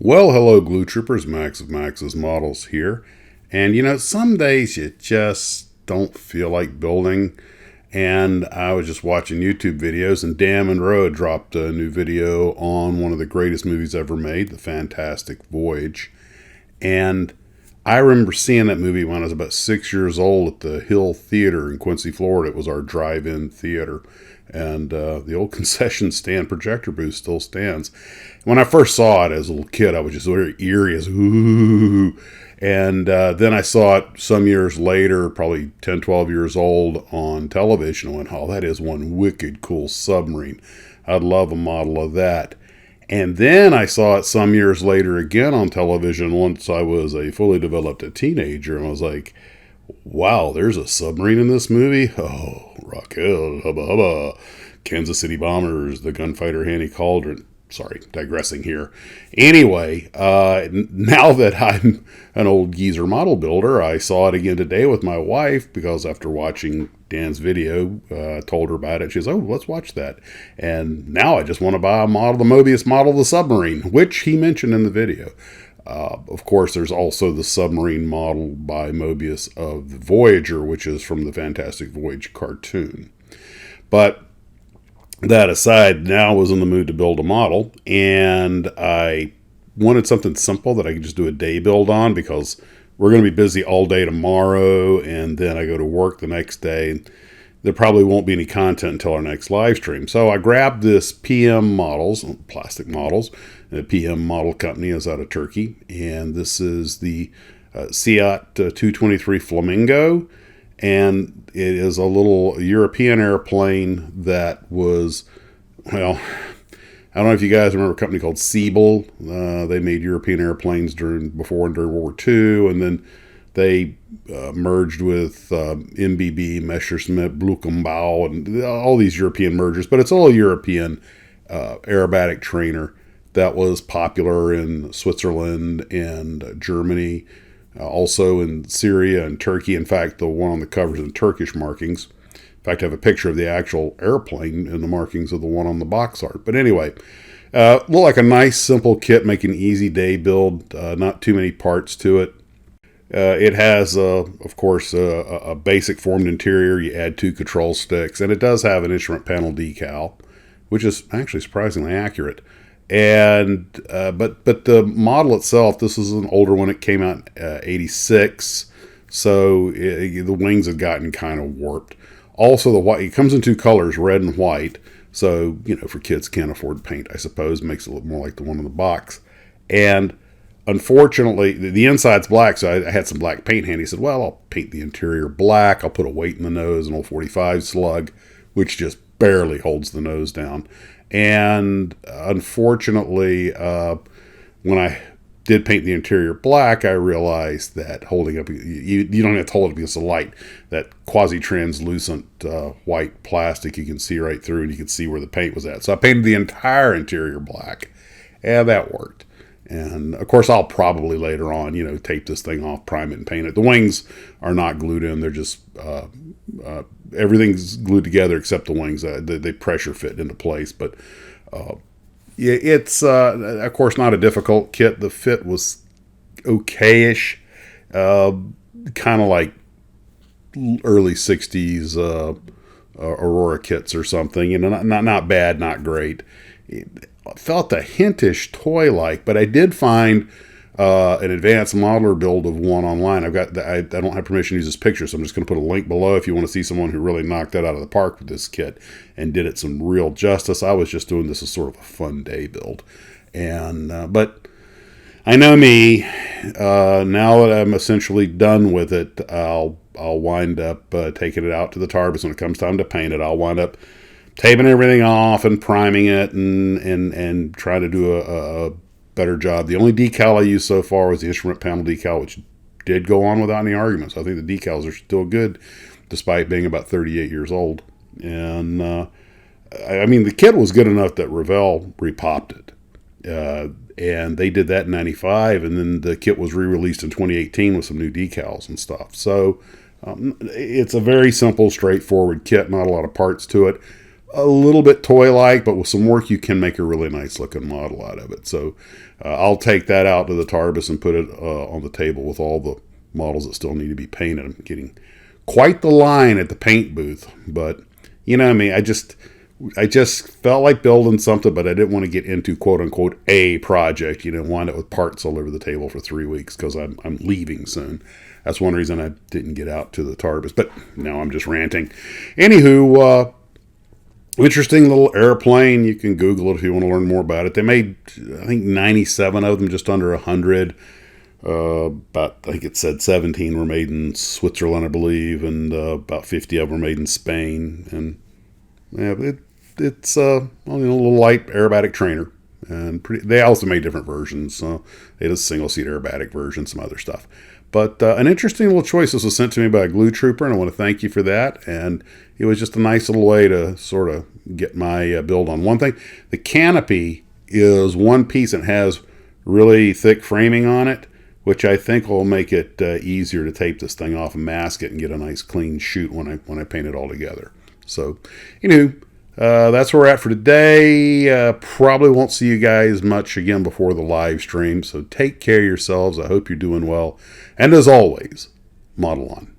Well, hello, Glue Troopers. Max of Max's Models here. And some days you just don't feel like building. And I was just watching YouTube videos, and Dan Monroe dropped a new video on one of the greatest movies ever made, The Fantastic Voyage. And I remember seeing that movie when I was about 6 years old at the Hill Theater in Quincy, Florida. It was our drive-in theater. And the old concession stand projector booth still stands. When I first saw it as a little kid, I was just very eerie as, ooh. And then I saw it some years later, probably 10, 12 years old, on television. I went, oh, that is one wicked cool submarine. I'd love a model of that. And then I saw it some years later again on television once I was a fully developed teenager. And I was like, wow, there's a submarine in this movie? Oh, Raquel, hubba hubba. Kansas City Bombers, the gunfighter Hanny Cauldron. Sorry, digressing here. Anyway, now that I'm an old geezer model builder, I saw it again today with my wife because after watching Dan's video, told her about it. She says, oh, let's watch that. And now I just want to buy a model, the Mobius model of the submarine, which he mentioned in the video. Of course, there's also the submarine model by Mobius of the Voyager, which is from the Fantastic Voyage cartoon. But that aside, now I was in the mood to build a model, and I wanted something simple that I could just do a day build on because we're going to be busy all day tomorrow, and then I go to work the next day. There probably won't be any content until our next live stream. So I grabbed this PM Models, plastic models. The PM Model Company is out of Turkey, and this is the Seat 223 Flamingo. And it is a little European airplane that was, well, I don't know if you guys remember a company called Siebel. They made European airplanes before and during World War II, and then they merged with MBB, Messerschmitt, Blumenbau, and all these European mergers. But it's all a European aerobatic trainer that was popular in Switzerland and Germany. Also in Syria and Turkey. In fact, the one on the cover is in Turkish markings. In fact, I have a picture of the actual airplane and the markings of the one on the box art. But anyway, look like a nice, simple kit, make an easy day build. Not too many parts to it. It has, of course, a basic formed interior. You add 2 control sticks, and it does have an instrument panel decal, which is actually surprisingly accurate. And but the model itself, this is an older one. It came out in 86, so the wings have gotten kind of warped. Also, the white, it comes in 2 colors, red and white. So for kids can't afford paint, I suppose, makes it look more like the one in the box. And unfortunately, the inside's black, so I had some black paint handy. He said, well, I'll paint the interior black. I'll put a weight in the nose, an old 45 slug, which just barely holds the nose down. And unfortunately, when I did paint the interior black, I realized that holding up, you don't have to hold it against the light, that quasi-translucent white plastic you can see right through, and you can see where the paint was at. So I painted the entire interior black, and that worked. And of course, I'll probably later on, tape this thing off, prime it, and paint it. The wings are not glued in; they're just everything's glued together except the wings. They pressure fit into place. But it's of course not a difficult kit. The fit was okayish, kind of like early '60s Aurora kits or something. Not bad, not great. It felt a hintish toy-like, but I did find an advanced modeler build of one online. I don't have permission to use this picture, so I'm just going to put a link below if you want to see someone who really knocked that out of the park with this kit and did it some real justice. I was just doing this as sort of a fun day build, and but I know me. Now that I'm essentially done with it, I'll wind up taking it out to the TARDIS when it comes time to paint it. I'll wind up taping everything off and priming it and trying to do a better job. The only decal I used so far was the instrument panel decal, which did go on without any arguments. I think the decals are still good despite being about 38 years old. And I mean, the kit was good enough that Revell repopped it. And they did that in 95, and then the kit was re-released in 2018 with some new decals and stuff. So it's a very simple, straightforward kit, not a lot of parts to it. a little bit toy-like, but with some work you can make a really nice looking model out of it. So I'll take that out to the Tarbis and put it on the table with all the models that still need to be painted. I'm getting quite the line at the paint booth, but you know what I mean, I just felt like building something, but I didn't want to get into quote unquote a project. You know, wind up with parts all over the table for 3 weeks because I'm leaving soon. That's one reason I didn't get out to the Tarbis. But now I'm just ranting. Anywho, interesting little airplane. You can Google it if you want to learn more about it. They made, I think, 97 of them, just under 100. About, I think it said 17 were made in Switzerland, I believe, and about 50 of them were made in Spain. And yeah, it's a little light aerobatic trainer. And they also made different versions. They had a single-seat aerobatic version, some other stuff. But an interesting little choice. This was sent to me by a glue trooper, and I want to thank you for that. And it was just a nice little way to sort of get my build on. One thing, the canopy is one piece and has really thick framing on it, which I think will make it easier to tape this thing off and mask it and get a nice clean shoot when I paint it all together. So, that's where we're at for today. Probably won't see you guys much again before the live stream. So take care of yourselves. I hope you're doing well. And as always, model on.